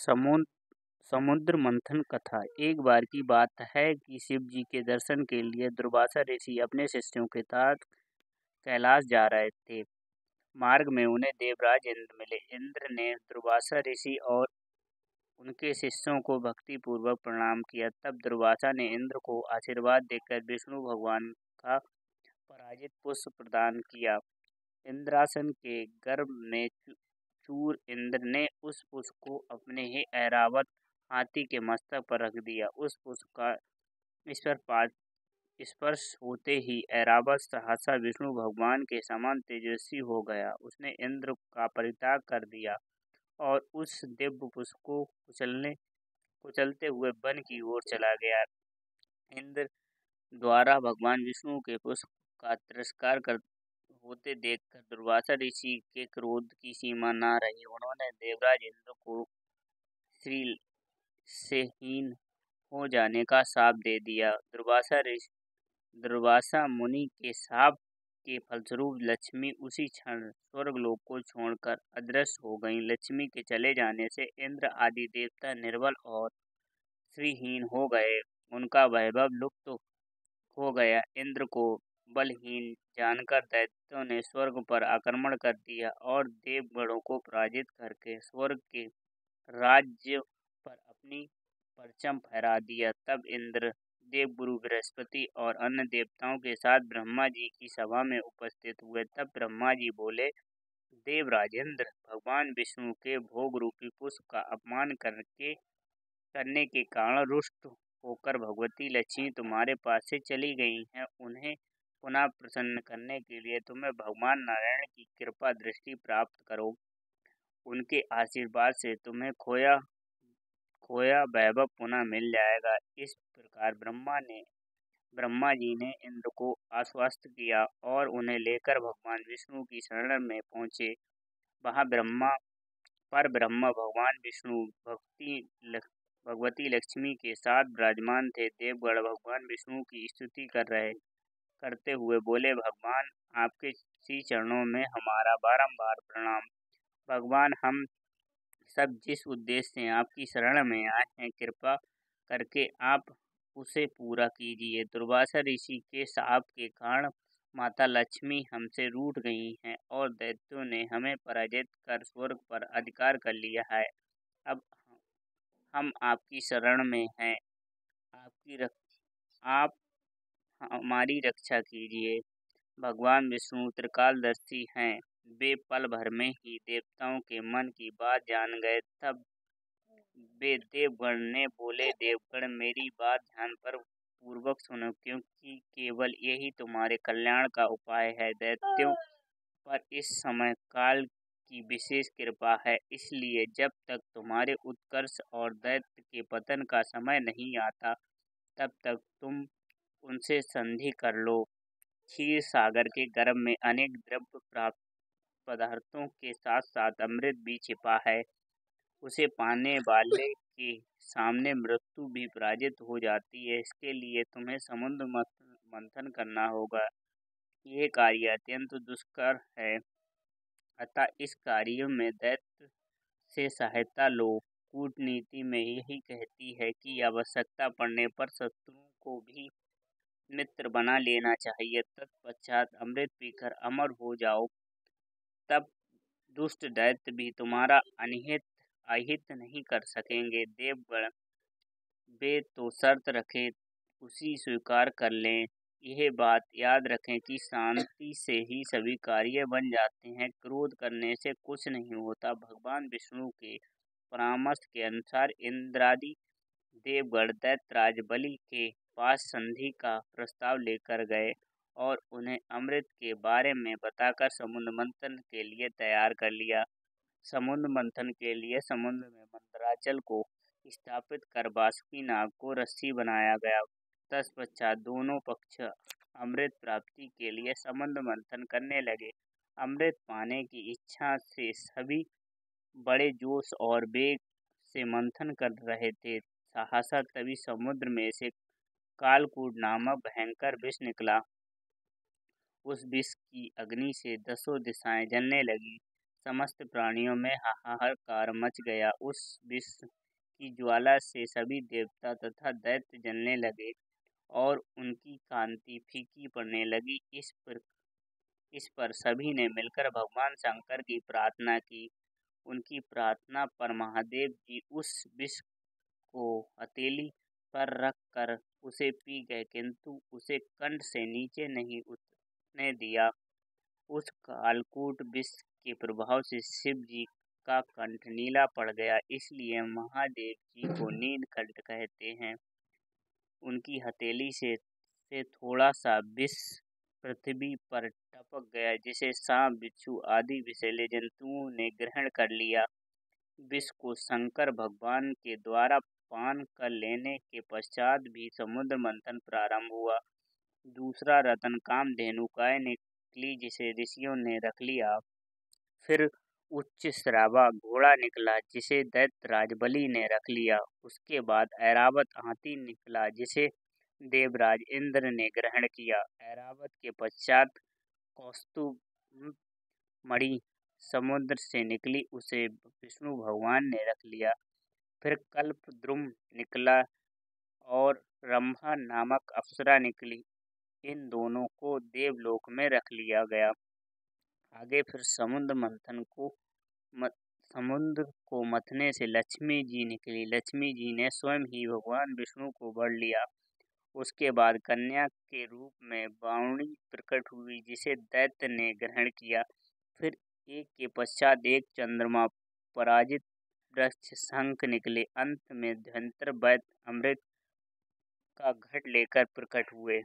समुद्र मंथन कथा। एक बार की बात है कि शिव जी के दर्शन के लिए दुर्वासा ऋषि अपने शिष्यों के साथ कैलाश जा रहे थे। मार्ग में उन्हें देवराज इंद्र मिले। इंद्र ने दुर्वासा ऋषि और उनके शिष्यों को भक्ति पूर्वक प्रणाम किया। तब दुर्वासा ने इंद्र को आशीर्वाद देकर विष्णु भगवान का पराजित पुष्प प्रदान किया। इंद्रासन के गर्भ में चूर इंद्र ने उस पुष्प को अपने ही ऐरावत हाथी के मस्तक पर रख दिया। उस पुष्प का स्पर्श होते ही ऐरावत सहसा विष्णु भगवान के समान तेजस्वी हो गया। उसने इंद्र का परित्याग कर दिया और उस दिव्य पुष्प को कुचलते हुए वन की ओर चला गया। इंद्र द्वारा भगवान विष्णु के पुष्प का तिरस्कार होते देखकर दुर्वासा ऋषि के क्रोध की सीमा न रही। उन्होंने देवराज इंद्र को श्री से हीन हो जाने का शाप दे दिया। दुर्वासा मुनि के शाप के फलस्वरूप लक्ष्मी उसी क्षण स्वर्गलोक को छोड़कर अदृश्य हो गईं। लक्ष्मी के चले जाने से इंद्र आदि देवता निर्बल और श्रीहीन हो गए। उनका वैभव लुप्त हो गया। इंद्र को बलहीन जानकर दैत्यों ने स्वर्ग पर आक्रमण कर दिया और देवगणों को पराजित करके स्वर्ग के राज्य पर अपनी परचम फहरा दिया। तब इंद्र देवगुरु बृहस्पति और अन्य देवताओं के साथ ब्रह्मा जी की सभा में उपस्थित हुए। तब ब्रह्मा जी बोले, देवराज इंद्र, भगवान विष्णु के भोग रूपी पुष्प का अपमान करने के कारण रुष्ट होकर भगवती लक्ष्मी तुम्हारे पास से चली गई हैं। उन्हें पुनः प्रसन्न करने के लिए तुम्हें भगवान नारायण की कृपा दृष्टि प्राप्त करो। उनके आशीर्वाद से तुम्हें खोया वैभव पुनः मिल जाएगा। इस प्रकार ब्रह्मा जी ने इंद्र को आश्वस्त किया और उन्हें लेकर भगवान विष्णु की शरण में पहुँचे। वहाँ ब्रह्मा भगवान विष्णु भगवती लक्ष्मी के साथ विराजमान थे। देवगण भगवान विष्णु की स्तुति करते हुए बोले, भगवान, आपके श्री चरणों में हमारा बारंबार प्रणाम। भगवान, हम सब जिस उद्देश्य से आपकी शरण में आए हैं, कृपा करके आप उसे पूरा कीजिए। दुर्वासा ऋषि के शाप के कारण माता लक्ष्मी हमसे रूठ गई हैं और दैत्यों ने हमें पराजित कर स्वर्ग पर अधिकार कर लिया है। अब हम आपकी शरण में हैं। आप हमारी रक्षा कीजिए। भगवान विष्णु त्रिकालदर्शी हैं। वे पल भर में ही देवताओं के मन की बात जान गए। तब वे देवगण ने बोले, देवगण, मेरी बात ध्यान पूर्वक सुनो, क्योंकि केवल यही तुम्हारे कल्याण का उपाय है। दैत्यों पर इस समय काल की विशेष कृपा है, इसलिए जब तक तुम्हारे उत्कर्ष और दैत्य के पतन का समय नहीं आता, तब तक तुम उनसे संधि कर लो। क्षीर सागर के गर्भ में अनेक द्रव्य प्राप्त पदार्थों के साथ साथ अमृत भी छिपा है। उसे पाने वाले के सामने मृत्यु भी पराजित हो जाती है। इसके लिए तुम्हें समुद्र मंथन करना होगा। यह कार्य अत्यंत दुष्कर है, अतः इस कार्य में दैत्य से सहायता लो। कूटनीति में यही कहती है कि आवश्यकता पड़ने पर शत्रुओं को भी मित्र बना लेना चाहिए। तत्पश्चात अमृत पीकर अमर हो जाओ। तब दुष्ट दैत्य भी तुम्हारा अहित नहीं कर सकेंगे। देवगण वे तो शर्त रखे उसी स्वीकार कर लें। यह बात याद रखें कि शांति से ही सभी कार्य बन जाते हैं। क्रोध करने से कुछ नहीं होता। भगवान विष्णु के परामर्श के अनुसार इंद्रादि देवगण दैत्यराज बलि के पास संधि का प्रस्ताव लेकर गए और उन्हें अमृत के बारे में बताकर समुद्र मंथन के लिए तैयार कर लिया। समुद्र मंथन के लिए समुद्र में मंदराचल को स्थापित कर वासुकी नाग को रस्सी बनाया गया। तत्पश्चात दोनों पक्ष अमृत प्राप्ति के लिए समुद्र मंथन करने लगे। अमृत पाने की इच्छा से सभी बड़े जोश और वेग से मंथन कर रहे थे। सहसा तभी समुद्र में से कालकूट नामक भयंकर विष निकला। उस विष की अग्नि से 10 दिशाएं जलने लगी। समस्त प्राणियों में हाहाकार मच गया। उस विष की ज्वाला से सभी देवता तथा दैत्य जलने लगे और उनकी कांति फीकी पड़ने लगी। इस पर सभी ने मिलकर भगवान शंकर की प्रार्थना की। उनकी प्रार्थना पर महादेव जी उस विष को हथेली पर रख कर उसे पी गए, किंतु उसे कंठ से नीचे नहीं उतरने दिया। उस कालकूट विष के प्रभाव से शिव जी का कंठ नीला पड़ गया, इसलिए महादेव जी को नीलकंठ कहते हैं। उनकी हथेली से थोड़ा सा विष पृथ्वी पर टपक गया, जिसे सांप, बिच्छू आदि विषैले जंतुओं ने ग्रहण कर लिया। विष को शंकर भगवान के द्वारा पान कर लेने के पश्चात भी समुद्र मंथन प्रारंभ हुआ। दूसरा रतन कामधेनु गाय निकली, जिसे ऋषियों ने रख लिया। फिर उच्च श्रावा घोड़ा निकला, जिसे दैत्यराज बलि ने रख लिया। उसके बाद ऐरावत हाथी निकला, जिसे देवराज इंद्र ने ग्रहण किया। ऐरावत के पश्चात कौस्तुभ मणि समुद्र से निकली, उसे विष्णु भगवान ने रख लिया। फिर कल्पद्रुम निकला और रंभा नामक अप्सरा निकली। इन दोनों को देवलोक में रख लिया गया। आगे फिर समुद्र को मथने से लक्ष्मी जी निकली। लक्ष्मी जी ने स्वयं ही भगवान विष्णु को वर लिया। उसके बाद कन्या के रूप में वारुणी प्रकट हुई, जिसे दैत्य ने ग्रहण किया। फिर एक के पश्चात एक चंद्रमा, पराजित, वृक्ष, शंख निकले। अंत में धन्वंतर वैद्य अमृत का घट लेकर प्रकट हुए।